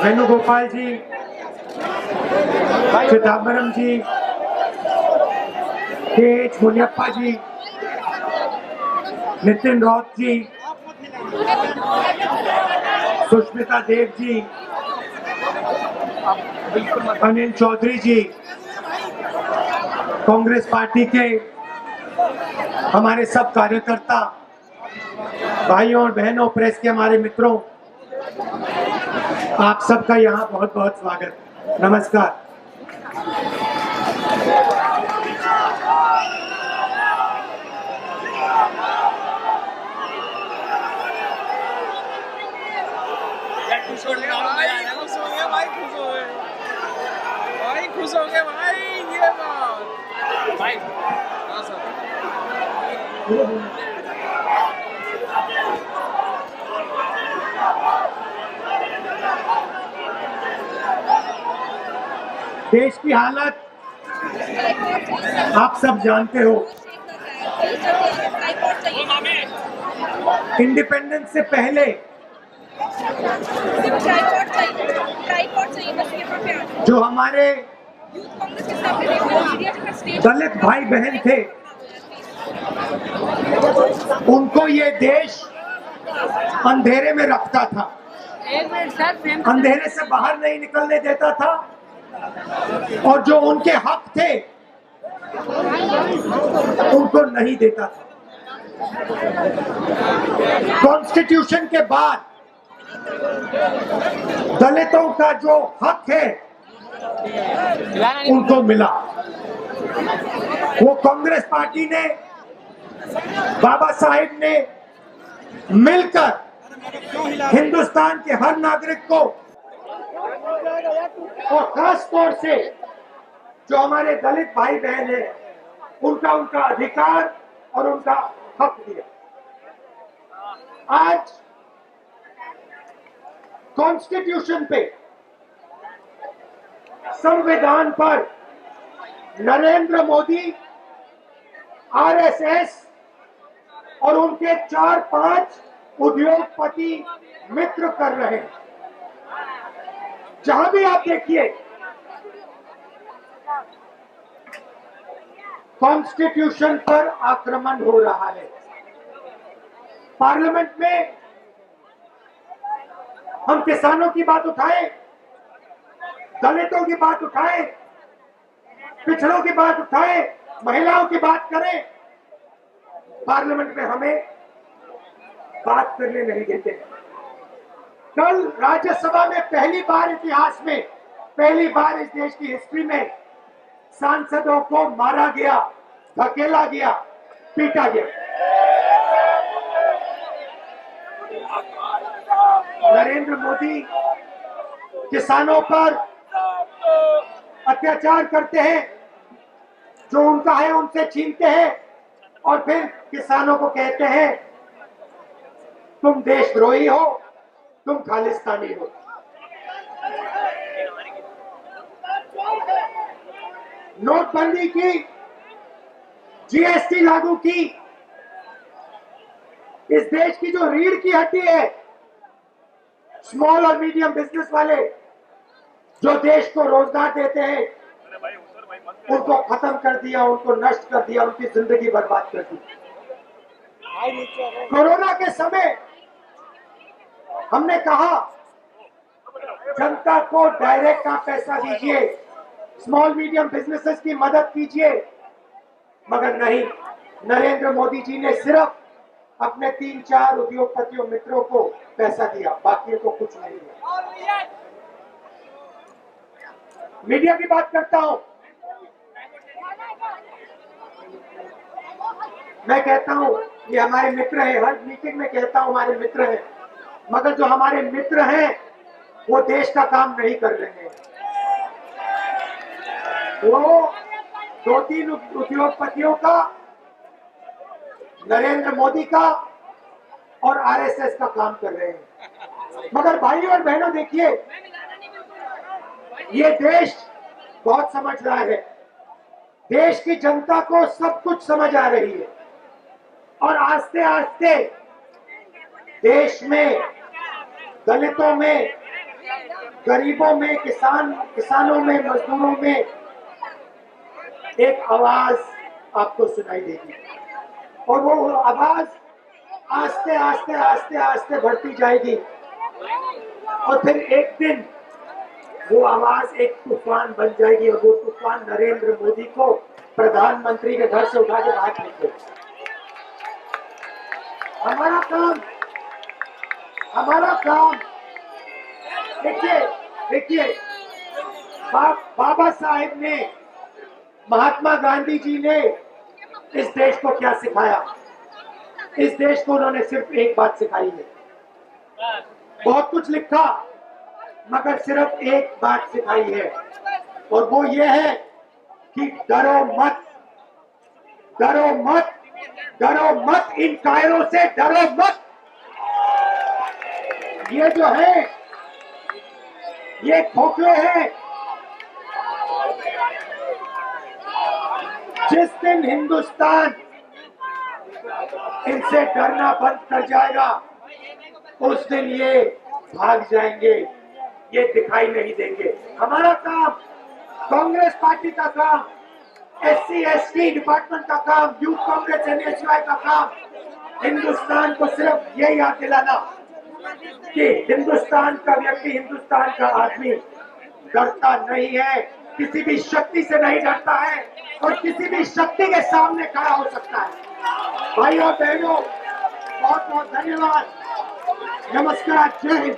वेणुगोपाल जी, चिदम्बरम जी, के मुनियप्पा जी, नितिन राउत जी, सुष्मिता देव जी, अनिल चौधरी जी, कांग्रेस पार्टी के हमारे सब कार्यकर्ता भाइयों और बहनों, प्रेस के हमारे मित्रों, आप सबका यहाँ बहुत बहुत स्वागत। नमस्कार। खुश हो गए भाई, खुश हो गए भाई, ये बात भाई। हाँ सर, देश की हालत आप सब जानते हो। इंडिपेंडेंस से पहले जो हमारे दलित भाई बहन थे, उनको ये देश अंधेरे में रखता था, अंधेरे से बाहर नहीं निकलने देता था, और जो उनके हक थे उनको नहीं देता था। कॉन्स्टिट्यूशन के बाद दलितों का जो हक है उनको मिला। वो कांग्रेस पार्टी ने, बाबा साहेब ने मिलकर हिंदुस्तान के हर नागरिक को, और खास तौर से जो हमारे दलित भाई बहन हैं, उनका अधिकार और उनका हक दिया। आज कॉन्स्टिट्यूशन पे, संविधान पर नरेंद्र मोदी, आरएसएस और उनके 4-5 उद्योगपति मित्र कर रहे हैं। जहां भी आप देखिए, कॉन्स्टिट्यूशन पर आक्रमण हो रहा है। पार्लियामेंट में हम किसानों की बात उठाएं, दलितों की बात उठाएं, पिछड़ों की बात उठाएं, महिलाओं की बात करें, पार्लियामेंट में हमें बात करने नहीं देते। कल राज्यसभा में पहली बार इतिहास में, पहली बार इस देश की हिस्ट्री में सांसदों को मारा गया, धकेला गया, पीटा गया। नरेंद्र मोदी किसानों पर अत्याचार करते हैं, जो उनका है उनसे छीनते हैं, और फिर किसानों को कहते हैं तुम देशद्रोही हो, तुम खालिस्तानी हो। नोटबंदी की, जीएसटी लागू की, इस देश की जो रीढ़ की हड्डी है, स्मॉल और मीडियम बिजनेस वाले, जो देश को रोजगार देते हैं, उनको खत्म कर दिया, उनको नष्ट कर दिया, उनकी जिंदगी बर्बाद कर दी। कोरोना के समय हमने कहा जनता को डायरेक्ट का पैसा दीजिए, स्मॉल मीडियम बिजनेसेस की मदद कीजिए, मगर नहीं, नरेंद्र मोदी जी ने सिर्फ अपने 3-4 उद्योगपतियों मित्रों को पैसा दिया, बाकी को कुछ नहीं दिया। मीडिया की बात करता हूं, मैं कहता हूं ये हमारे मित्र हैं, हर मीटिंग में कहता हूं हमारे मित्र हैं, मगर जो हमारे मित्र हैं वो देश का काम नहीं कर रहे हैं। वो 2-3 उद्योगपतियों का, नरेंद्र मोदी का और आरएसएस का काम कर रहे हैं। मगर भाइयों और बहनों, देखिए, ये देश बहुत समझदार है, देश की जनता को सब कुछ समझ आ रही है, और आस्ते आस्ते देश में दलितों में गरीबों में, किसानों में, मजदूरों में एक आवाज आपको सुनाई देगी और वो आवाज आस्ते आस्ते आस्ते आस्ते बढ़ती जाएगी और फिर एक दिन वो आवाज एक तूफान बन जाएगी और वो तूफान नरेंद्र मोदी को प्रधानमंत्री के घर से उठा के बाहर फेंक देगा। हमारा काम देखिए बाबा साहेब ने, महात्मा गांधी जी ने इस देश को क्या सिखाया? इस देश को उन्होंने सिर्फ एक बात सिखाई है। बहुत कुछ लिखा मगर सिर्फ एक बात सिखाई है और वो ये है कि डरो मत, डरो मत, डरो मत, इन कायरों से डरो मत। ये जो है ये खोखले हैं। जिस दिन हिंदुस्तान इनसे डरना बंद कर जाएगा उस दिन ये भाग जाएंगे, ये दिखाई नहीं देंगे। हमारा काम, कांग्रेस पार्टी का काम, SC ST डिपार्टमेंट का काम, यूथ कांग्रेस NSY का काम हिंदुस्तान को सिर्फ ये याद दिलाना कि हिंदुस्तान का व्यक्ति, हिंदुस्तान का आदमी डरता नहीं है, किसी भी शक्ति से नहीं डरता है और किसी भी शक्ति के सामने खड़ा हो सकता है। भाइयों बहनों, बहुत बहुत धन्यवाद। नमस्कार, जय हिंद।